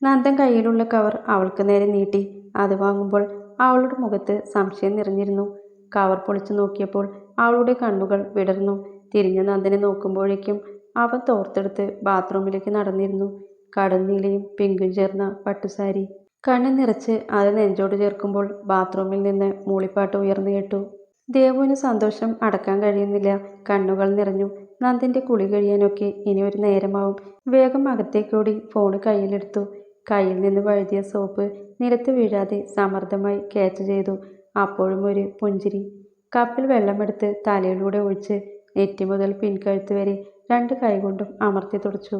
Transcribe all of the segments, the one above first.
നന്ദൻ കയ്യിലുള്ള കവർ അവൾക്ക് നേരെ നീട്ടി. അത് വാങ്ങുമ്പോൾ അവളുടെ മുഖത്ത് സംശയം നിറഞ്ഞിരുന്നു. കവർ പൊളിച്ചു നോക്കിയപ്പോൾ അവളുടെ കണ്ണുകൾ വിടർന്നു. തിരിഞ്ഞ നന്ദനെ നോക്കുമ്പോഴേക്കും അവൻ തോർത്തെടുത്ത് ബാത്റൂമിലേക്ക് നടന്നിരുന്നു. കടുന്നീലയും പിങ്കും ചേർന്ന പട്ടുസാരി. കണ്ണ് നിറച്ച് അത് നെഞ്ചോട് ചേർക്കുമ്പോൾ ബാത്റൂമിൽ നിന്ന് മൂളിപ്പാട്ട് ഉയർന്നു കേട്ടു. ദേവുവിന് സന്തോഷം അടക്കാൻ കഴിയുന്നില്ല. കണ്ണുകൾ നിറഞ്ഞു. നന്ദന്റെ കുളി കഴിയാനൊക്കെ ഇനി ഒരു നേരമാവും. വേഗം അകത്തേക്കോടി ഫോണ് കയ്യിലെടുത്തു. കയ്യിൽ നിന്ന് വഴുതിയ സോപ്പ് നിലത്ത് വീഴാതെ സമർത്ഥമായി ക്യാച്ച് ചെയ്തു. അപ്പോഴും ഒരു പുഞ്ചിരി. കപ്പിൽ വെള്ളമെടുത്ത് തലയിലൂടെ ഒഴിച്ച് നെറ്റി മുതൽ പിൻകഴുത്ത് വരെ 2 കൈകൊണ്ടും അമർത്തി തുടച്ചു.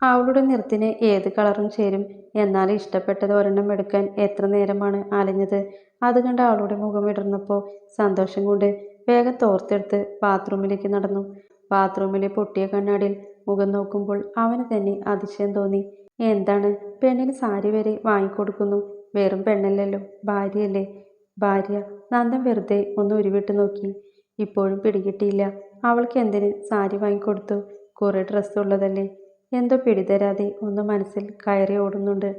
അവളുടെ നിറത്തിന് ഏത് കളറും ചേരും. എന്നാൽ ഇഷ്ടപ്പെട്ടത് ഒരെണ്ണം എടുക്കാൻ എത്ര നേരമാണ് അലഞ്ഞത്. അത് കണ്ട് അവളുടെ മുഖം വിടർന്നപ്പോൾ സന്തോഷം കൊണ്ട് വേഗം തോർത്തെടുത്ത് ബാത്റൂമിലേക്ക് നടന്നു. ബാത്റൂമിലെ പൊട്ടിയ കണ്ണാടിയിൽ മുഖം നോക്കുമ്പോൾ അവന് തന്നെ അതിശയം തോന്നി. എന്താണ്, പെണ്ണിന് സാരി വരെ വാങ്ങിക്കൊടുക്കുന്നു. വെറും പെണ്ണല്ലല്ലോ, ഭാര്യയല്ലേ. ഭാര്യ. നന്ദൻ വെറുതെ ഒന്ന് ഉരുവിട്ട് നോക്കി. ഇപ്പോഴും പിടികിട്ടിയില്ല. അവൾക്ക് എന്തിന് സാരി വാങ്ങിക്കൊടുത്തു? കുറെ ഡ്രസ്സ് ഉള്ളതല്ലേ. എന്തോ പിടിതരാതെ ഒന്ന് മനസ്സിൽ കയറി ഓടുന്നുണ്ട്.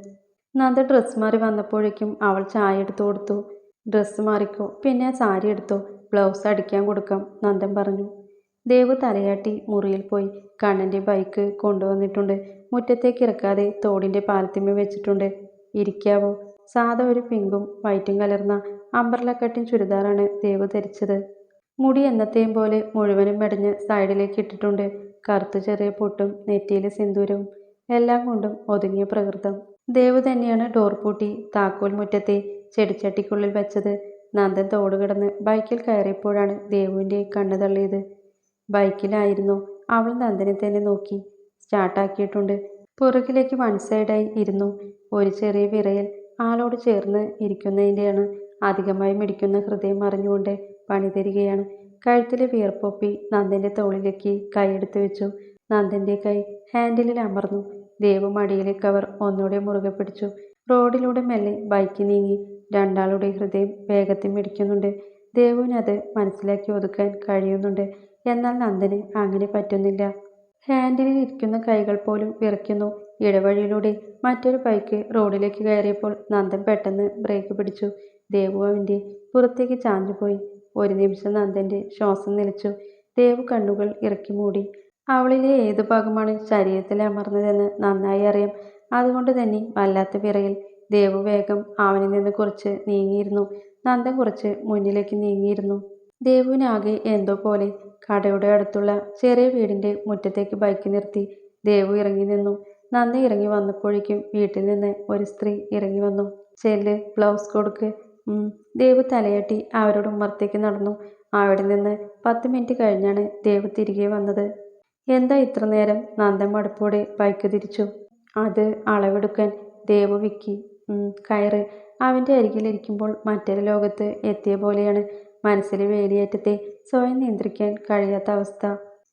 നന്ദ ഡ്രസ്സ് മാറി വന്നപ്പോഴേക്കും അവൾ ചായ എടുത്തു കൊടുത്തു. ഡ്രസ്സ് മാറിക്കോ, പിന്നെ സാരി എടുത്തോ, ബ്ലൗസ് അടിക്കാൻ കൊടുക്കാം, നന്ദൻ പറഞ്ഞു. ദേവു തലയാട്ടി മുറിയിൽ പോയി. കണ്ണൻ്റെ ബൈക്ക് കൊണ്ടുവന്നിട്ടുണ്ട്. മുറ്റത്തേക്ക് ഇറക്കാതെ തോടിൻ്റെ പാലത്തിന്മേൽ വെച്ചിട്ടുണ്ട്. ഇരിക്കാവോ? സാധാ ഒരു പിങ്കും വൈറ്റും കലർന്ന അംബ്രല കട്ടിൻ ചുരിദാറാണ് ദേവു ധരിച്ചത്. മുടി എന്നത്തെയും പോലെ മുഴുവനും മെടഞ്ഞ് സൈഡിലേക്ക് ഇട്ടിട്ടുണ്ട്. കറുത്ത ചെറിയ പൊട്ടും നെറ്റിയിലെ സിന്ദൂരവും എല്ലാം കൊണ്ടും ഒതുങ്ങിയ പ്രകൃതം. ദേവു തന്നെയാണ് ഡോർ പൂട്ടി താക്കോൽ മുറ്റത്തെ ചെടിച്ചട്ടിക്കുള്ളിൽ വെച്ചത്. നന്ദൻ തോട് കിടന്ന് ബൈക്കിൽ കയറിയപ്പോഴാണ് ദേവുവിൻ്റെ കണ്ണ് തള്ളിയത്. ബൈക്കിലായിരുന്നു. അവൾ നന്ദനെ തന്നെ നോക്കി. സ്റ്റാർട്ടാക്കിയിട്ടുണ്ട്. പുറകിലേക്ക് വൺ സൈഡായി ഇരുന്നു. ഒരു ചെറിയ വിറയൽ ആളോട് ചേർന്ന് ഇരിക്കുന്നതിൻ്റെയാണ്. അധികമായി മിടിക്കുന്ന ഹൃദയം അറിഞ്ഞുകൊണ്ട് പണി തരികയാണ്. കഴുത്തിലെ വിയർപ്പൊപ്പി നന്ദൻ്റെ തോളിലേക്ക് കൈയെടുത്ത് വെച്ചു. നന്ദൻ്റെ കൈ ഹാൻഡിലിൽ അമർന്നു. ദേവു മടിയിലെ കവർ ഒന്നുകൂടെ മുറുകെ പിടിച്ചു. റോഡിലൂടെ മെല്ലെ ബൈക്ക് നീങ്ങി. രണ്ടാളുടെ ഹൃദയം വേഗത്തിൽ മിടിക്കുന്നുണ്ട്. ദേവുവിനത് മനസ്സിലാക്കി ഒതുക്കാൻ കഴിയുന്നുണ്ട്. എന്നാൽ നന്ദന് അങ്ങനെ പറ്റുന്നില്ല. ഹാൻഡിലിൽ ഇരിക്കുന്ന കൈകൾ പോലും വിറയ്ക്കുന്നു. ഇടവഴിയിലൂടെ മറ്റൊരു ബൈക്ക് റോഡിലേക്ക് കയറിയപ്പോൾ നന്ദൻ പെട്ടെന്ന് ബ്രേക്ക് പിടിച്ചു. ദേവു അവൻ്റെ പുറത്തേക്ക് ചാഞ്ഞുപോയി. ഒരു നിമിഷം നന്ദൻ്റെ ശ്വാസം നിലച്ചു. ദേവു കണ്ണുകൾ ഇറക്കി മൂടി. അവളിലെ ഏതു ഭാഗമാണ് ശരീരത്തിൽ അമർന്നതെന്ന് നന്നായി അറിയാം. അതുകൊണ്ട് തന്നെ വല്ലാത്ത വിറയിൽ. ദേവു വേഗം അവനിൽ നിന്ന് കുറച്ച് നീങ്ങിയിരുന്നു. നന്ദൻ കുറച്ച് മുന്നിലേക്ക് നീങ്ങിയിരുന്നു. ദേവുവിനാകെ എന്തോ പോലെ. കടയുടെ അടുത്തുള്ള ചെറിയ വീടിൻ്റെ മുറ്റത്തേക്ക് ബൈക്ക് നിർത്തി. ദേവു ഇറങ്ങി നിന്നു. നന്ദൻ ഇറങ്ങി വന്നപ്പോഴേക്കും വീട്ടിൽ നിന്ന് ഒരു സ്ത്രീ ഇറങ്ങി വന്നു. ചെല്ല്, ബ്ലൗസ് കൊടുക്ക്. ദേവു തലയാട്ടി അവരുടെ ഉമ്മറത്തേക്ക് നടന്നു. അവിടെ നിന്ന് 10 മിനിറ്റ് കഴിഞ്ഞാണ് ദേവു തിരികെ വന്നത്. എന്താ ഇത്ര നേരം? നന്ദൻ മടുപ്പോടെ ബൈക്ക് തിരിച്ചു. അത് അളവെടുക്കാൻ. ദേവു വിക്കി. കയറ്. അവൻ്റെ അരികിലിരിക്കുമ്പോൾ മറ്റൊരു ലോകത്ത് എത്തിയ പോലെയാണ്. മനസ്സിലെ വേലിയേറ്റത്തെ സ്വയം നിയന്ത്രിക്കാൻ കഴിയാത്ത അവസ്ഥ.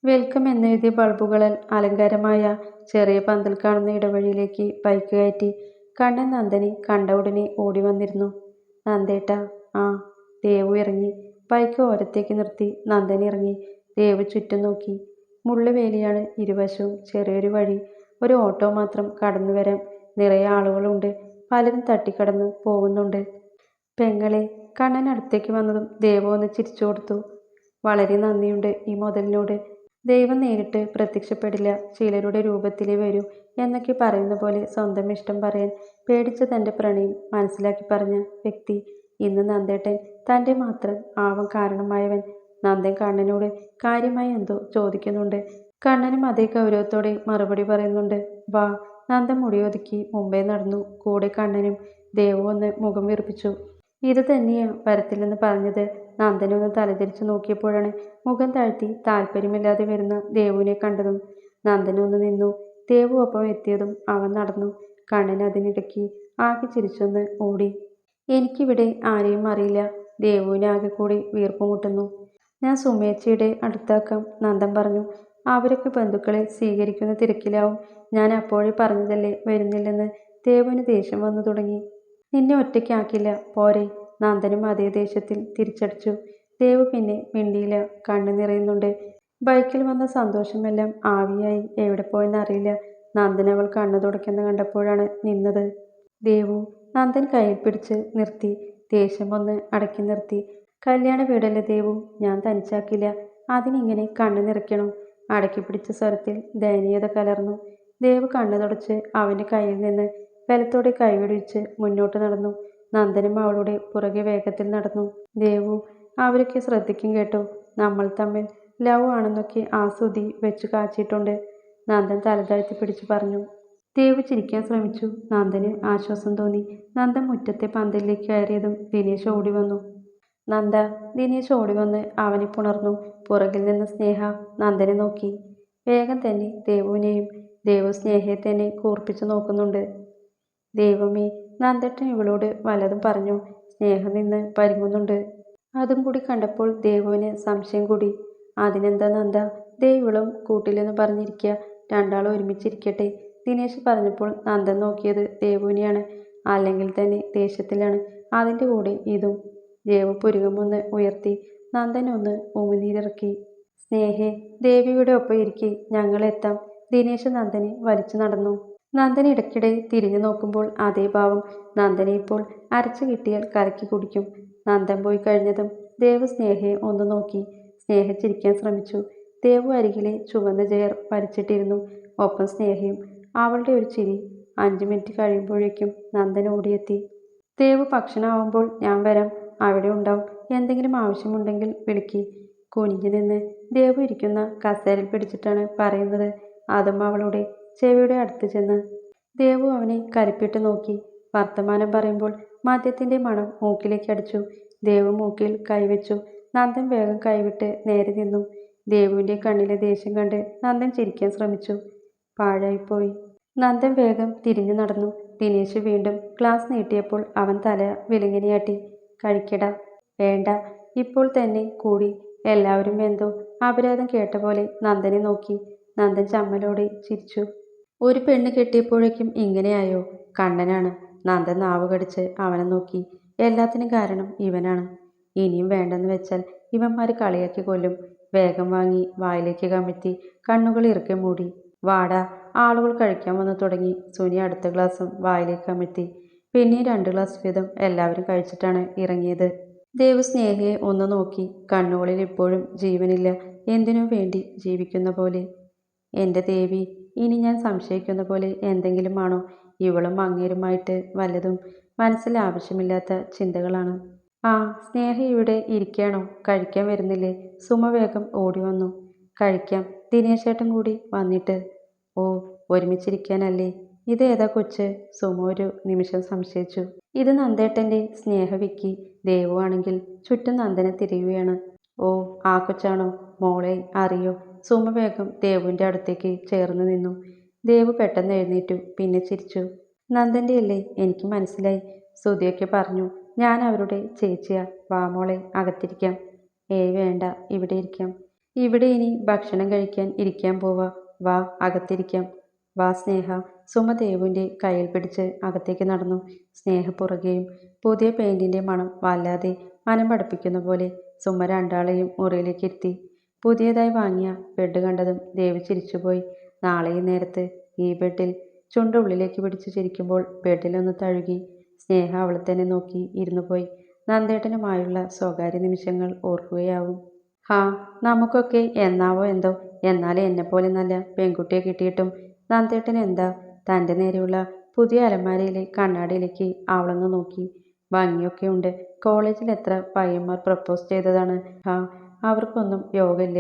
വെൽക്കം എന്നെഴുതിയ ബൾബുകളാൽ അലങ്കാരമായ ചെറിയ പന്തൽ കാണുന്ന ഇടവഴിയിലേക്ക് ബൈക്ക് കയറ്റി. കണ്ണൻ നന്ദനെ കണ്ട ഉടനെ ഓടി വന്നിരുന്നു. നന്ദേട്ടാ. ആ. ദേവു ഇറങ്ങി. ബൈക്ക് ഓരത്തേക്ക് നിർത്തി. നന്ദൻ ഇറങ്ങി. ദേവു ചുറ്റും നോക്കി. മുള്ളുവേലിയാണ് ഇരുവശവും. ചെറിയൊരു വഴി. ഒരു ഓട്ടോ മാത്രം കടന്നു വരാം. നിറയെ ആളുകളുണ്ട്. പലരും തട്ടിക്കടന്ന് പോകുന്നുണ്ട്. പെങ്ങളെ. കണ്ണൻ അടുത്തേക്ക് വന്നതും ദേവു ഒന്ന് ചിരിച്ചു കൊടുത്തു. വളരെ നന്ദിയുണ്ട് ഈ മുതലിനോട്. ദൈവം നേരിട്ട് പ്രത്യക്ഷപ്പെടില്ല, ചിലരുടെ രൂപത്തിലേ വരൂ എന്നൊക്കെ പറയുന്ന പോലെ സ്വന്തം ഇഷ്ടം പറയാൻ പേടിച്ച തൻ്റെ പ്രണയം മനസ്സിലാക്കി പറഞ്ഞ വ്യക്തി. ഇന്ന് നന്ദേട്ടൻ തൻ്റെ മാത്രം ആവാൻ കാരണമായവൻ. നന്ദൻ കണ്ണനോട് കാര്യമായി എന്തോ ചോദിക്കുന്നുണ്ട്. കണ്ണനും അതേ ഗൗരവത്തോടെ മറുപടി പറയുന്നുണ്ട്. വാ. നന്ദൻ മുടിയൊതുക്കി മുമ്പേ നടന്നു. കൂടെ കണ്ണനും. ദേവു ഒന്ന് മുഖം വീർപ്പിച്ചു. ഇത് തന്നെയാ വരത്തില്ലെന്ന് പറഞ്ഞത്. നന്ദനൊന്ന് തലതിരിച്ചു നോക്കിയപ്പോഴാണ് മുഖം താഴ്ത്തി താല്പര്യമില്ലാതെ വരുന്ന ദേവുവിനെ കണ്ടതും. നന്ദനൊന്ന് നിന്നു. ദേവു ഒപ്പം എത്തിയതും അവൻ നടന്നു. കണ്ണൻ അതിനിടയ്ക്ക് ആകെ ചിരിച്ചൊന്ന് ഓടി. എനിക്കിവിടെ ആരെയും അറിയില്ല. ദേവുവിനാകെ കൂടി വീർപ്പ് മുട്ടുന്നു. ഞാൻ സുമേച്ചിയുടെ അടുത്താക്കാം, നന്ദൻ പറഞ്ഞു. അവരൊക്കെ ബന്ധുക്കളെ സ്വീകരിക്കുന്ന തിരക്കിലാവും. ഞാൻ അപ്പോഴേ പറഞ്ഞതല്ലേ വരുന്നില്ലെന്ന്. ദേവുവിന് ദേഷ്യം വന്നു തുടങ്ങി. നിന്നെ ഒറ്റയ്ക്കാക്കില്ല, പോരെ. നന്ദനും അതേ ദേഷ്യത്തിൽ തിരിച്ചടിച്ചു. ദേവു പിന്നെ മിണ്ടിയില്ല. കണ്ണ് നിറയുന്നുണ്ട്. ബൈക്കിൽ വന്ന സന്തോഷമെല്ലാം ആവിയായി എവിടെ പോയെന്നറിയില്ല. നന്ദൻ അവൾ കണ്ണു തുടയ്ക്കുന്ന കണ്ടപ്പോഴാണ് നിന്നത്. ദേവു നന്ദൻ കയ്യിൽ പിടിച്ച് നിർത്തി. ദേഷ്യം ഒന്ന് അടക്കി നിർത്തി. കല്യാണ വീടല്ലേ ദേവു, ഞാൻ തനിച്ചാക്കില്ല. അതിനിങ്ങനെ കണ്ണു നിറയ്ക്കണോ? അടക്കി പിടിച്ച സ്വരത്തിൽ ദയനീയത കലർന്നു. ദേവു കണ്ണു തുടച്ച് അവൻ്റെ കയ്യിൽ നിന്ന് ബലത്തോടെ കൈവിടിച്ച് മുന്നോട്ട് നടന്നു. നന്ദനും അവളുടെ പുറകെ വേഗത്തിൽ നടന്നു. ദേവു അവരൊക്കെ ശ്രദ്ധിക്കും കേട്ടോ, നമ്മൾ തമ്മിൽ ലവ് ആണെന്നൊക്കെ ആ സുധി വെച്ചു കാച്ചിട്ടുണ്ട്. നന്ദൻ തലതാഴ്ത്തി പിടിച്ചു പറഞ്ഞു. ദേവു ചിരിക്കാൻ ശ്രമിച്ചു. നന്ദന് ആശ്വാസം തോന്നി. നന്ദൻ മുറ്റത്തെ പന്തലിലേക്ക് കയറിയതും ദിനേശ് ഓടി വന്നു. നന്ദ. ദിനേശ് ഓടി വന്ന് അവനെ പുണർന്നു. പുറകിൽ നിന്ന് സ്നേഹ നന്ദനെ നോക്കി. വേഗം തന്നെ ദേവുവിനെയും. ദേവു സ്നേഹയെ തന്നെ കൂർപ്പിച്ചു നോക്കുന്നുണ്ട്. ദൈവമേ, നന്ദേട്ടൻ ഇവളോട് വല്ലതും പറഞ്ഞു. സ്നേഹം നിന്ന് പരുങ്ങുന്നുണ്ട്. അതും കൂടി കണ്ടപ്പോൾ ദേവുവിന് സംശയം കൂടി. അതിനെന്താ നന്ദ, ഇവളും കൂട്ടിലെന്ന് പറഞ്ഞിരിക്കുക. രണ്ടാളും ഒരുമിച്ചിരിക്കട്ടെ. ദിനേശ് പറഞ്ഞപ്പോൾ നന്ദൻ നോക്കിയത് ദേവുവിനെയാണ്. അല്ലെങ്കിൽ തന്നെ ദേഷ്യത്തിലാണ്. അതിൻ്റെ കൂടെ ഇതും. ദേവു പുരുകമൊന്ന് ഉയർത്തി. നന്ദൻ ഒന്ന് ഉമിനീരിറക്കി. സ്നേഹേ, ദേവിയുടെ ഒപ്പം ഇരിക്കെ, ഞങ്ങളെത്താം. ദിനേശ് നന്ദനെ വലിച്ചു നടന്നു. നന്ദൻ ഇടയ്ക്കിടെ തിരിഞ്ഞു നോക്കുമ്പോൾ അതേ ഭാവം. നന്ദനെ ഇപ്പോൾ അരച്ചു കിട്ടിയാൽ കലക്കി കുടിക്കും. നന്ദൻ പോയി കഴിഞ്ഞതും ദേവു സ്നേഹയെ ഒന്ന് നോക്കി. സ്നേഹ ചിരിക്കാൻ ശ്രമിച്ചു. ദേവു അരികിലെ ചുവന്ന ചെയർ വലിച്ചിട്ടിരുന്നു. ഒപ്പം സ്നേഹയും. അവളുടെ ഒരു ചിരി. 5 മിനിറ്റ് കഴിയുമ്പോഴേക്കും നന്ദൻ ഓടിയെത്തി. ദേവു ഭക്ഷണമാവുമ്പോൾ ഞാൻ വരാം, അവിടെ ഉണ്ടാവും. എന്തെങ്കിലും ആവശ്യമുണ്ടെങ്കിൽ വിളിക്കി. കുനിഞ്ഞു നിന്ന് ദേവു ഇരിക്കുന്ന കസേരയിൽ പിടിച്ചിട്ടാണ് പറയുന്നത്. അതും അവളുടെ ചെവിയുടെ അടുത്ത് ചെന്ന്. ദേവു അവനെ കലിപ്പിട്ട് നോക്കി. വർത്തമാനം പറയുമ്പോൾ മദ്യത്തിൻ്റെ മണം മൂക്കിലേക്ക് അടിച്ചു. ദേവു മൂക്കിൽ കൈവച്ചു. നന്ദൻ വേഗം കൈവിട്ട് നേരെ നിന്നു. ദേവുവിൻ്റെ കണ്ണിലെ ദേഷ്യം കണ്ട് നന്ദൻ ചിരിക്കാൻ ശ്രമിച്ചു. പാഴായിപ്പോയി. നന്ദൻ വേഗം തിരിഞ്ഞു നടന്നു. ദിനേശ് വീണ്ടും ഗ്ലാസ് നീട്ടിയപ്പോൾ അവൻ തല വിലങ്ങിനെയാട്ടി. കഴിക്കടാ. വേണ്ട. ഇപ്പോൾ തന്നെ കൂടി. എല്ലാവരും എന്തോ അപരാധം കേട്ട പോലെ നന്ദനെ നോക്കി. നന്ദൻ ചമ്മലോടെ ചിരിച്ചു. ഒരു പെണ്ണ് കെട്ടിയപ്പോഴേക്കും ഇങ്ങനെയായോ? കണ്ണനാണ്. നന്ദൻ നാവ് കടിച്ച് അവനെ നോക്കി. എല്ലാത്തിനും കാരണം ഇവനാണ്. ഇനിയും വേണ്ടെന്ന് വെച്ചാൽ ഇവന്മാർ കളിയാക്കി കൊല്ലും. വേഗം വാങ്ങി വായിലേക്ക് കമിഴ്ത്തി കണ്ണുകൾ ഇറുക്കെ മൂടി. വാടാ. ആളുകൾ കഴിക്കാൻ വന്നു തുടങ്ങി. സുനി അടുത്ത ഗ്ലാസും വായിലേക്ക് കമിഴ്ത്തി. പിന്നെ 2 ഗ്ലാസ് വീതം എല്ലാവരും കഴിച്ചിട്ടാണ് ഇറങ്ങിയത്. ദേവു സ്നേഹയെ ഒന്ന് നോക്കി. കണ്ണുകളിൽ ഇപ്പോഴും ജീവനില്ല. എന്തിനു വേണ്ടി ജീവിക്കുന്ന പോലെ. എൻ്റെ ദേവി, ഇനി ഞാൻ സംശയിക്കുന്ന പോലെ എന്തെങ്കിലും ആണോ? ഇവളും അങ്ങേരുമായിട്ട് വല്ലതും. മനസ്സിൽ ആവശ്യമില്ലാത്ത ചിന്തകളാണ്. ആ, സ്നേഹ ഇവിടെ ഇരിക്കുകയാണോ? കഴിക്കാൻ വരുന്നില്ലേ? സുമ വേഗം ഓടി വന്നു. കഴിക്കാം. ദിനേശേട്ടൻ കൂടി വന്നിട്ട്. ഓ, ഒരുമിച്ചിരിക്കാനല്ലേ? ഇതേതാ കൊച്ച്? സുമ ഒരു നിമിഷം സംശയിച്ചു. ഇത് നന്ദേട്ടൻ്റെ സ്നേഹ വിക്കി. ദേവു ആണെങ്കിൽ ചുറ്റും നന്ദനെ തിരിയുകയാണ്. ഓ, ആ കൊച്ചാണോ? മോളെ അറിയോ? സുമ വേഗം ദേവുവിൻ്റെ അടുത്തേക്ക് ചേർന്ന് നിന്നു. ദേവു പെട്ടെന്ന് എഴുന്നേറ്റു. പിന്നെ ചിരിച്ചു. നന്ദൻ്റെ അല്ലേ? എനിക്ക് മനസ്സിലായി. സുധിയൊക്കെ പറഞ്ഞു. ഞാൻ അവരുടെ ചേച്ചിയാ. വാ മോളെ, അകത്തിരിക്കാം. ഏയ് വേണ്ട, ഇവിടെ ഇരിക്കാം. ഇവിടെ ഇനി ഭക്ഷണം കഴിക്കാൻ ഇരിക്കാൻ പോവാ. വാ, അകത്തിരിക്കാം. വാ സ്നേഹ. സുമ ദേവുവിൻ്റെ കയ്യിൽ പിടിച്ച് അകത്തേക്ക് നടന്നു. സ്നേഹ പുറകെയും. പുതിയ പെയിൻറ്റിൻ്റെ മണം വല്ലാതെ മനം പഠിപ്പിക്കുന്ന പോലെ. സുമ രണ്ടാളെയും മുറിയിലേക്ക് ഇരുത്തി. പുതിയതായി വാങ്ങിയ ബെഡ് കണ്ടതും ദേവി ചിരിച്ചുപോയി. നാളെ ഈ നേരത്ത് ഈ ബെഡിൽ. ചുണ്ടുള്ളിലേക്ക് പിടിച്ച് ചിരിക്കുമ്പോൾ ബെഡിലൊന്ന് തഴുകി. സ്നേഹ അവളെ തന്നെ നോക്കി ഇരുന്നു പോയി. നന്ദേട്ടനുമായുള്ള സ്വകാര്യ നിമിഷങ്ങൾ ഓർക്കുകയാവും. ഹാ, നമുക്കൊക്കെ എന്നാവോ എന്തോ. എന്നാലും എന്നെപ്പോലെ നല്ല പെൺകുട്ടിയെ കിട്ടിയിട്ടും നന്ദേട്ടൻ എന്താ? തൻ്റെ നേരെയുള്ള പുതിയ അലമാരയിലെ കണ്ണാടിയിലേക്ക് അവളൊന്ന് നോക്കി. ഭംഗിയൊക്കെ ഉണ്ട്. കോളേജിൽ എത്ര പയ്യന്മാർ പ്രപ്പോസ് ചെയ്തതാണ്. ഹാ, അവർക്കൊന്നും യോഗമില്ല.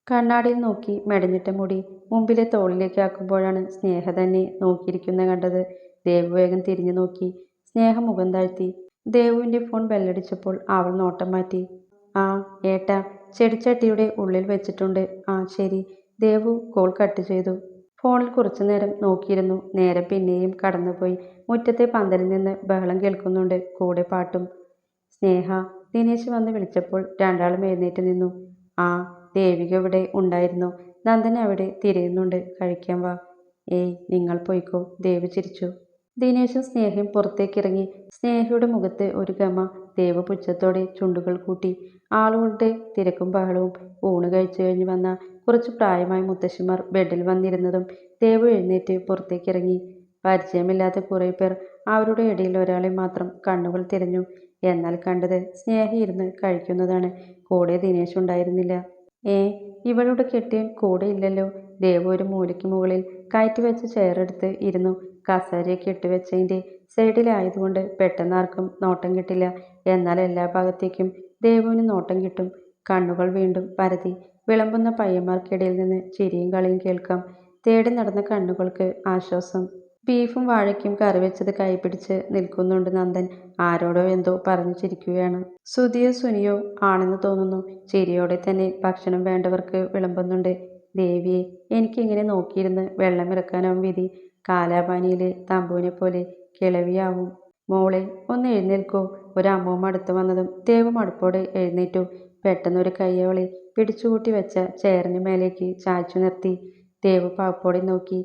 കണ്ണാടിയിൽ നോക്കി മെടഞ്ഞിട്ട മുടി മുമ്പിലെ തോളിലേക്ക് ആക്കുമ്പോഴാണ് സ്നേഹ തന്നെ നോക്കിയിരിക്കുന്ന കണ്ടത്. ദേവു വേഗം തിരിഞ്ഞു നോക്കി. സ്നേഹ മുഖം താഴ്ത്തി. ദേവുവിൻ്റെ ഫോൺ ബെല്ലടിച്ചപ്പോൾ അവൾ നോട്ടം മാറ്റി. ആ ഏട്ടാ, ചെടിച്ചട്ടിയുടെ ഉള്ളിൽ വെച്ചിട്ടുണ്ട്. ആ ശരി. ദേവു കോൾ കട്ട് ചെയ്തു. ഫോണിൽ കുറച്ചു നേരം നോക്കിയിരുന്നു. നേരം പിന്നെയും കടന്നുപോയി. മുറ്റത്തെ പന്തലിൽ നിന്ന് ബഹളം കേൾക്കുന്നുണ്ട്. കൂടെ പാട്ടും. സ്നേഹ. ദിനേശ് വന്ന് വിളിച്ചപ്പോൾ രണ്ടാളും എഴുന്നേറ്റ് നിന്നു. ആ, ദേവിക ഇവിടെ ഉണ്ടായിരുന്നു. നന്ദൻ അവിടെ തിരയുന്നുണ്ട്. കഴിക്കാൻ വാ. ഏയ്, നിങ്ങൾ പോയിക്കോ. ദേവു ചിരിച്ചു. ദിനേശും സ്നേഹയും പുറത്തേക്കിറങ്ങി. സ്നേഹയുടെ മുഖത്ത് ഒരു ഗമ. ദേവു പുച്ഛത്തോടെ ചുണ്ടുകൾ കൂട്ടി. ആളുകളുടെ തിരക്കും ബഹളവും. ഊണ് കഴിച്ചു കഴിഞ്ഞ് വന്ന കുറച്ച് പ്രായമായ മുത്തശ്ശിമാർ ബെഡിൽ വന്നിരുന്നതും ദേവു എഴുന്നേറ്റ് പുറത്തേക്കിറങ്ങി. പരിചയമില്ലാത്ത കുറേ പേർ അവരുടെ ഇടയിൽ ഒരാളെ മാത്രം കണ്ണുകൾ തിരഞ്ഞു. എന്നാൽ കണ്ടത് സ്നേഹ ഇരുന്ന് കഴിക്കുന്നതാണ്. കൂടെ ദിനേശ് ഉണ്ടായിരുന്നില്ല. ഏ, ഇവളുടെ കെട്ടിയൻ കൂടെ ഇല്ലല്ലോ. ദേവു ഒരു മൂലയ്ക്ക് മുകളിൽ കയറ്റിവെച്ച ചെയറെടുത്ത് ഇരുന്നു. കസേരയൊക്കെ ഇട്ടുവെച്ചതിൻ്റെ സൈഡിലായതുകൊണ്ട് പെട്ടെന്ന് ആർക്കും നോട്ടം കിട്ടില്ല. എന്നാൽ എല്ലാ ഭാഗത്തേക്കും ദേവുവിന് നോട്ടം കിട്ടും. കണ്ണുകൾ വീണ്ടും പരതി. വിളമ്പുന്ന പയ്യന്മാർക്കിടയിൽ നിന്ന് ചിരിയും കളിയും കേൾക്കാം. തേടി നടന്ന കണ്ണുകൾക്ക് ആശ്വാസം. ബീഫും വാഴയ്ക്കും കറിവെച്ചത് കൈപിടിച്ച് നിൽക്കുന്നുണ്ട് നന്ദൻ. ആരോടോ എന്തോ പറഞ്ഞു ചിരിക്കുകയാണ്. സുധിയോ സുനിയോ ആണെന്ന് തോന്നുന്നു. ചിരിയോടെ തന്നെ ഭക്ഷണം വേണ്ടവർക്ക് വിളമ്പുന്നുണ്ട്. ദേവിയെ, എനിക്കിങ്ങനെ നോക്കിയിരുന്ന് വെള്ളമിറക്കാനാവും വിധി. കാലാപാനിയിലെ തമ്പുവിനെ പോലെ കിളവിയാവും. മോളെ, ഒന്ന് എഴുന്നേൽക്കോ. ഒരമ്മൂമ്മ അടുത്ത് വന്നതും ദേവ് മടുപ്പോടെ എഴുന്നേറ്റു. പെട്ടെന്നൊരു കൈ അവളെ പിടിച്ചുകൂട്ടി വെച്ച ചെയറിന് മേലേക്ക് ചായ്ച്ചു നിർത്തി. ദേവ് പാപ്പോടെ നോക്കി.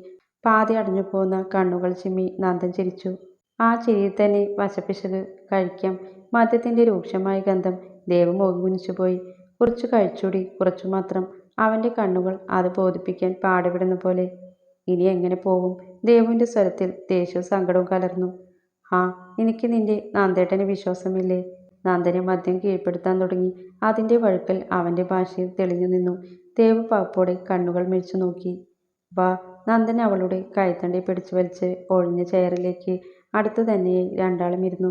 പാതി അടഞ്ഞു പോകുന്ന കണ്ണുകൾ ചിമ്മി നന്ദൻ ചിരിച്ചു. ആ ചിരിയിൽ തന്നെ വശപ്പിശക്. കഴിക്കാം. മദ്യത്തിൻ്റെ രൂക്ഷമായ ഗന്ധം. ദേവ് മുഖം കുനിച്ചുപോയി. കുറച്ചു കഴിച്ചൂടി, കുറച്ചു മാത്രം. അവൻ്റെ കണ്ണുകൾ അത് ബോധിപ്പിക്കാൻ പാടുപെടുന്ന പോലെ. ഇനി എങ്ങനെ പോവും? ദേവുവിൻ്റെ സ്വരത്തിൽ ദേഷ്യവും സങ്കടവും കലർന്നു. ആ, എനിക്ക് നിന്റെ നന്ദേട്ടന് വിശ്വാസമില്ലേ? നന്ദനെ മദ്യം കീഴ്പ്പെടുത്താൻ തുടങ്ങി. അതിൻ്റെ വഴുക്കൽ അവൻ്റെ ഭാഷയിൽ തെളിഞ്ഞു നിന്നു. ദേവ് പാപ്പോടെ കണ്ണുകൾ മിഴിച്ചു നോക്കി. വാ. നന്ദൻ അവളുടെ കൈത്തണ്ടി പിടിച്ചു വലിച്ച് ഒഴിഞ്ഞ ചെയറിലേക്ക് അടുത്തു തന്നെയായി രണ്ടാളും ഇരുന്നു.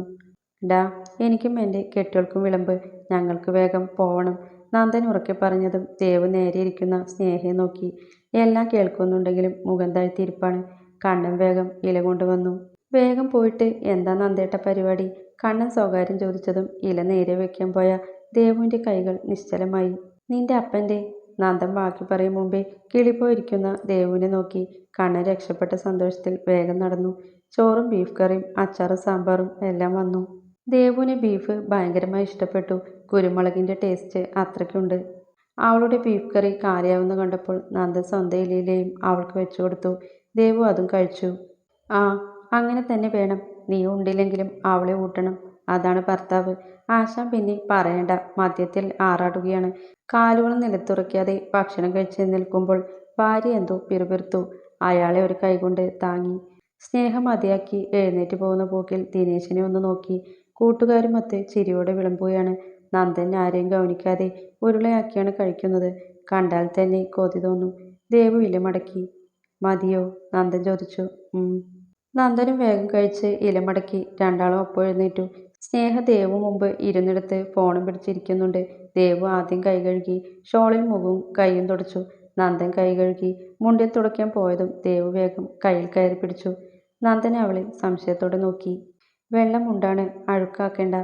ഡാ, എനിക്കും എൻ്റെ കെട്ടികൾക്കും വിളമ്പ്. ഞങ്ങൾക്ക് വേഗം പോവണം. നന്ദൻ ഉറക്കെ പറഞ്ഞതും ദേവ് നേരെ ഇരിക്കുന്ന സ്നേഹയെ നോക്കി. എല്ലാം കേൾക്കുന്നുണ്ടെങ്കിലും മുഖം താഴ്ത്തിയിരിപ്പാണ്. കണ്ണൻ വേഗം ഇല കൊണ്ടുവന്നു. വേഗം പോയിട്ട് എന്താ നന്ദേട്ട പരിപാടി? കണ്ണൻ സ്വകാര്യം ചോദിച്ചതും ഇല നേരെ വയ്ക്കാൻ പോയ ദേവുവിൻ്റെ കൈകൾ നിശ്ചലമായി. നിന്റെ അപ്പൻ്റെ. നന്ദൻ ബാക്കി പറയും മുമ്പേ കിളിപ്പോയിരിക്കുന്ന ദേവുവിനെ നോക്കി. കണ്ണൻ രക്ഷപ്പെട്ട സന്തോഷത്തിൽ വേഗം നടന്നു. ചോറും ബീഫ് കറിയും അച്ചാറും സാമ്പാറും എല്ലാം വന്നു. ദേവുവിന് ബീഫ് ഭയങ്കരമായി ഇഷ്ടപ്പെട്ടു. കുരുമുളകിൻ്റെ ടേസ്റ്റ് അത്രയ്ക്കുണ്ട്. അവളുടെ ബീഫ് കറി കാലിയാവുന്ന കണ്ടപ്പോൾ നന്ദൻ സ്വന്തം ഇലയിലെയും അവൾക്ക് വെച്ചു കൊടുത്തു. ദേവു അതും കഴിച്ചു. ആ, അങ്ങനെ തന്നെ വേണം. നീ ഉണ്ടില്ലെങ്കിലും അവളെ ഊട്ടണം. അതാണ് ഭർത്താവ്. ആശാൻ പിന്നെ പറയണ്ട, മദ്യത്തിൽ ആറാടുകയാണ്. കാലുകൾ നിലത്തുറയ്ക്കാതെ ഭക്ഷണം കഴിച്ച് നിൽക്കുമ്പോൾ ഭാര്യ എന്തോ പിറുപിറുത്തു. അയാളെ ഒരു കൈകൊണ്ട് താങ്ങി. സ്നേഹം മതിയാക്കി എഴുന്നേറ്റ് പോകുന്ന പോക്കിൽ ദിനേശിനെ ഒന്ന് നോക്കി. കൂട്ടുകാരുമൊത്ത് ചിരിയോടെ വിളമ്പുകയാണ്. നന്ദൻ ആരെയും ഗൗനിക്കാതെ ഉരുളയാക്കിയാണ് കഴിക്കുന്നത്. കണ്ടാൽ തന്നെ കൊതി തോന്നും. ദേവു ഇല മടക്കി. മതിയോ? നന്ദൻ ചോദിച്ചു. നന്ദനും വേഗം കഴിച്ച് ഇല മടക്കി. രണ്ടാളും ഒപ്പം എഴുന്നേറ്റു. സ്നേഹ ദേവു മുമ്പ് ഇരുന്നിടത്ത് ഫോണും പിടിച്ചിരിക്കുന്നുണ്ട്. ദേവു ആദ്യം കൈ കഴുകി ഷോളിൽ മുഖവും കൈയും തുടച്ചു. നന്ദൻ കൈ കഴുകി മുണ്ടിൽ തുടയ്ക്കാൻ പോയതും ദേവു വേഗം കയ്യിൽ കയറി പിടിച്ചു. നന്ദൻ അവളെ സംശയത്തോടെ നോക്കി. വെള്ളം മുണ്ടാണ്, അഴുക്കാക്കേണ്ട.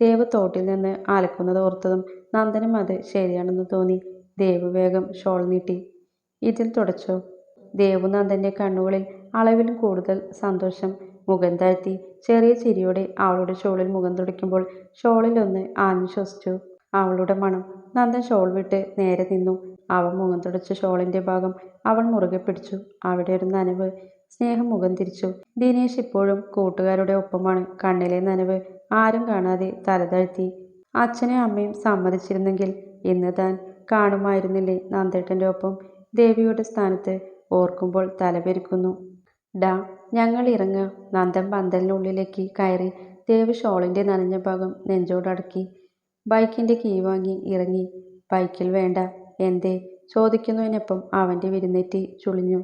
ദേവ് തോട്ടിൽ നിന്ന് അലക്കുന്നത് ഓർത്തതും നന്ദനും അത് ശരിയാണെന്ന് തോന്നി. ദേവ് വേഗം ഷോൾ നീട്ടി. ഇതിൽ തുടച്ചോ. ദേവു നന്ദൻ്റെ കണ്ണുകളിൽ അളവിലും കൂടുതൽ സന്തോഷം. മുഖം താഴ്ത്തി ചെറിയ ചിരിയോടെ അവളുടെ ഷോളിൽ മുഖം തുടയ്ക്കുമ്പോൾ ഷോളിൽ ഒന്ന് ആഞ്ഞു ശ്വസിച്ചു. അവളുടെ മണം. നന്ദൻ ഷോൾ വിട്ട് നേരെ നിന്നു. അവൻ മുഖം തുടച്ച ഷോളിൻ്റെ ഭാഗം അവൾ മുറുകെ പിടിച്ചു. അവിടെ ഒരു നനവ്. സ്നേഹം മുഖം തിരിച്ചു. ദിനേശ് ഇപ്പോഴും കൂട്ടുകാരുടെ ഒപ്പമാണ്. കണ്ണിലെ നനവ് ആരും കാണാതെ തലതാഴ്ത്തി. അച്ഛനും അമ്മയും സമ്മതിച്ചിരുന്നെങ്കിൽ ഇന്ന് താൻ കാണുമായിരുന്നില്ലേ നന്ദേട്ടൻ്റെ ഒപ്പം? ദേവിയുടെ സ്ഥാനത്ത് ഓർക്കുമ്പോൾ തലപെരുക്കുന്നു. ഡാ, ഞങ്ങൾ ഇറങ്ങുക. നന്ദൻ പന്തലിനുള്ളിലേക്ക് കയറി. ദേവ് ഷോളിൻ്റെ നനഞ്ഞ ഭാഗം നെഞ്ചോടടക്കി. ബൈക്കിൻ്റെ കീ വാങ്ങി ഇറങ്ങി. ബൈക്കിൽ വേണ്ട. എന്തേ? ചോദിക്കുന്നതിനൊപ്പം അവൻ്റെ വിരുന്നെറ്റി ചുളിഞ്ഞു.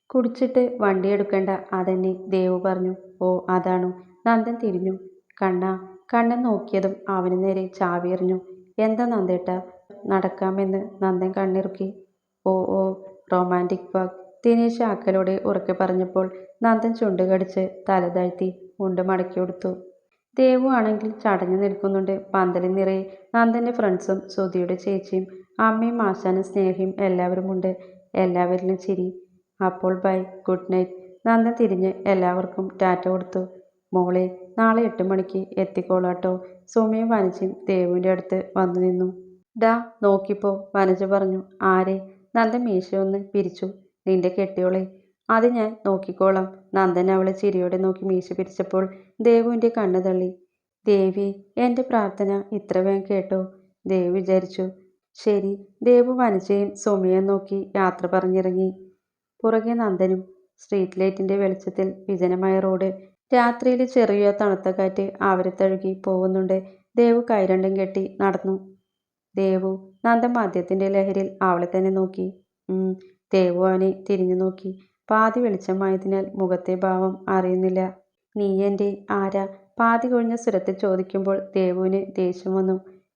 കുടിച്ചിട്ട് വണ്ടി എടുക്കണ്ട, അതെന്നെ ദേവു പറഞ്ഞു. ഓ, അതാണോ? നന്ദൻ തിരിഞ്ഞു. കണ്ണാ. കണ്ണൻ നോക്കിയതും അവന് നേരെ ചാവി എറിഞ്ഞു. എന്താ നന്ദേട്ടാ? നടക്കാമെന്ന് നന്ദൻ കണ്ണിറുക്കി. ഓ ഓ, റൊമാൻറ്റിക് വാക്ക്. ദിനേശ് ആക്കലോടെ ഉറക്കെ പറഞ്ഞപ്പോൾ നന്ദൻ ചുണ്ടുകടിച്ച് തല താഴ്ത്തി മുണ്ട് മടക്കി കൊടുത്തു. ദേവു ആണെങ്കിൽ ചടഞ്ഞു നിൽക്കുന്നുണ്ട്. പന്തലിൽ നിറയെ നന്ദൻ്റെ ഫ്രണ്ട്സും സുധിയുടെ ചേച്ചിയും അമ്മയും ആശാനും സ്നേഹയും എല്ലാവരുമുണ്ട്. എല്ലാവരിലും ചിരി. അപ്പോൾ ബൈ, ഗുഡ് നൈറ്റ്. നന്ദൻ തിരിഞ്ഞ് എല്ലാവർക്കും ടാറ്റ കൊടുത്തു. മോളെ, നാളെ 8 മണിക്ക് എത്തിക്കോളാട്ടോ. സുമയും വനജയും ദേവുവിൻ്റെ അടുത്ത് വന്നു നിന്നു. ഡാ, നോക്കിപ്പോ, വനജ പറഞ്ഞു. ആരെ? നന്ദൻ മീശയൊന്ന് പിരിച്ചു. നിന്റെ കെട്ടിയോളെ. അത് ഞാൻ നോക്കിക്കോളാം. നന്ദൻ അവളെ ചിരിയോടെ നോക്കി മീശ പിരിച്ചപ്പോൾ ദേവുവിൻ്റെ കണ്ണ് തള്ളി. ദേവി, എൻ്റെ പ്രാർത്ഥന ഇത്ര വേഗം കേട്ടോ? ദേവി വിചാരിച്ചു. ശരി. ദേവു വനജയും സുമയും നോക്കി യാത്ര പറഞ്ഞിറങ്ങി. പുറകെ നന്ദനും. സ്ട്രീറ്റ് ലൈറ്റിന്റെ വെളിച്ചത്തിൽ വിജനമായ റോഡ്. രാത്രിയിൽ ചെറിയ തണുത്ത കാറ്റ് അവരെ തഴുകി പോകുന്നുണ്ട്. ദേവു കൈരണ്ടും കെട്ടി നടന്നു. ദേവു. നന്ദൻ മദ്യത്തിന്റെ ലഹരിയിൽ അവളെ തന്നെ നോക്കി. ദേവു അവനെ തിരിഞ്ഞു നോക്കി. പാതി വെളിച്ചമായതിനാൽ മുഖത്തെ ഭാവം അറിയുന്നില്ല. നീ എൻ്റെ ആരാ? പാതി കൊഴിഞ്ഞ സ്വരത്തിൽ ചോദിക്കുമ്പോൾ ദേവുവിന് ദേഷ്യം വന്നു.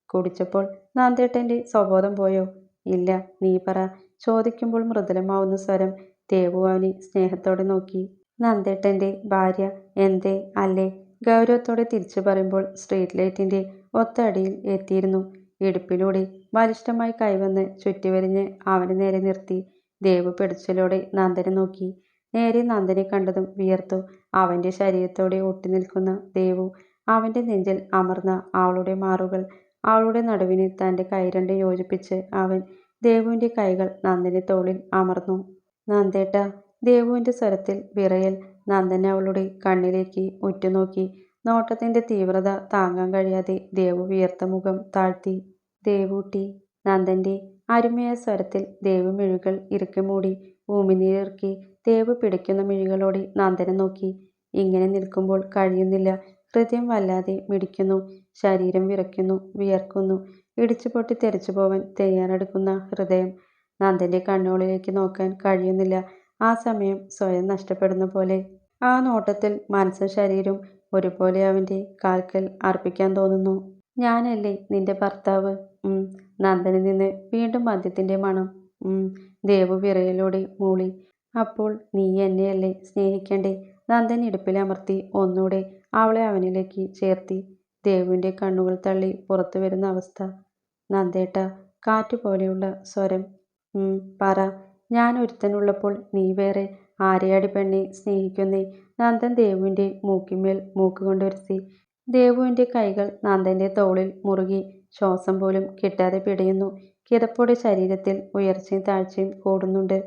കുടിച്ചപ്പോൾ നന്ദേട്ടൻ്റെ സ്വബോധം പോയോ? ഇല്ല, നീ പറ. ചോദിക്കുമ്പോൾ മൃദുലമാവുന്ന സ്വരം. ദേവു അവനെ സ്നേഹത്തോടെ നോക്കി. നന്ദേട്ടൻ്റെ ഭാര്യ. എന്തേ അല്ലേ? ഗൗരവത്തോടെ തിരിച്ചു പറയുമ്പോൾ സ്ട്രീറ്റ് ലൈറ്റിന്റെ ഒത്തടിയിൽ എത്തിയിരുന്നു. ഇടുപ്പിലൂടെ ബലിഷ്ഠമായി കൈവന്ന് ചുറ്റിവരിഞ്ഞ് അവന് നേരെ നിർത്തി. ദേവു പിടിച്ചിലോടെ നന്ദനെ നോക്കി. നേരെ നന്ദനെ കണ്ടതും വിയർത്തു. അവന്റെ ശരീരത്തോടെ ഒട്ടിനിൽക്കുന്ന ദേവു. അവന്റെ നെഞ്ചിൽ അമർന്ന അവളുടെ മാറുകൾ. അവളുടെ നടുവിന് തന്റെ കൈരണ്ട് യോജിപ്പിച്ച് അവൻ. ദേവുവിന്റെ കൈകൾ നന്ദന്റെ തോളിൽ അമർന്നു. നന്ദേട്ട. ദേവുവിന്റെ സ്വരത്തിൽ വിറയൽ. നന്ദൻ അവളുടെ കണ്ണിലേക്ക് ഉറ്റുനോക്കി. നോട്ടത്തിന്റെ തീവ്രത താങ്ങാൻ കഴിയാതെ ദേവു വിയർത്ത മുഖം താഴ്ത്തി. ദേവൂട്ടി. നന്ദന്റെ അരുമയായ സ്വരത്തിൽ. ദേവു മിഴികൾ ഇറുക്കി മൂടി. ഊമിനീരിറുക്കി ദേവു പിടിക്കുന്ന മിഴികളോടെ നന്ദനെ നോക്കി. ഇങ്ങനെ നിൽക്കുമ്പോൾ കഴിയുന്നില്ല. ഹൃദയം വല്ലാതെ മിടിക്കുന്നു. ശരീരം വിറയ്ക്കുന്നു, വിയർക്കുന്നു. ഇടിച്ചുപൊട്ടി തെറിച്ചു പോവാൻ തയ്യാറെടുക്കുന്ന ഹൃദയം. നന്ദന്റെ കണ്ണുകളിലേക്ക് നോക്കാൻ കഴിയുന്നില്ല. ആ സമയം സ്വയം നഷ്ടപ്പെടുന്ന പോലെ. ആ നോട്ടത്തിൽ മനസ്സും ശരീരവും ഒരുപോലെ അവന്റെ കാൽക്കൽ അർപ്പിക്കാൻ തോന്നുന്നു. ഞാനല്ലേ നിന്റെ ഭർത്താവ്? നന്ദനിൽ നിന്ന് വീണ്ടും മദ്യത്തിന്റെ മണം. ദേവു വിറയലോടെ മൂളി. അപ്പോൾ നീ എന്നെയല്ലേ സ്നേഹിക്കണ്ടേ? നന്ദൻ ഇടുപ്പിലമർത്തി ഒന്നൂടെ അവളെ അവനിലേക്ക് ചേർത്തി. ദേവുവിന്റെ കണ്ണുകൾ തള്ളി പുറത്തു വരുന്ന അവസ്ഥ. നന്ദേട്ട. കാറ്റുപോലെയുള്ള സ്വരം. പറ. ഞാൻ ഒരുത്തനുള്ളപ്പോൾ നീ വേറെ ആരെയാടി പെണ്ണെ സ്നേഹിക്കുന്നേ? നന്ദൻ ദേവുവിന്റെ മൂക്കിന്മേൽ മൂക്കുകൊണ്ടുരസി. ദേവുവിന്റെ കൈകൾ നന്ദന്റെ തോളിൽ മുറുകി. ശ്വാസം പോലും കിട്ടാതെ പിടയുന്നു. കിതപ്പോടെ ശരീരത്തിൽ ഉയർച്ചയും താഴ്ചയും കൂടുന്നുണ്ട്.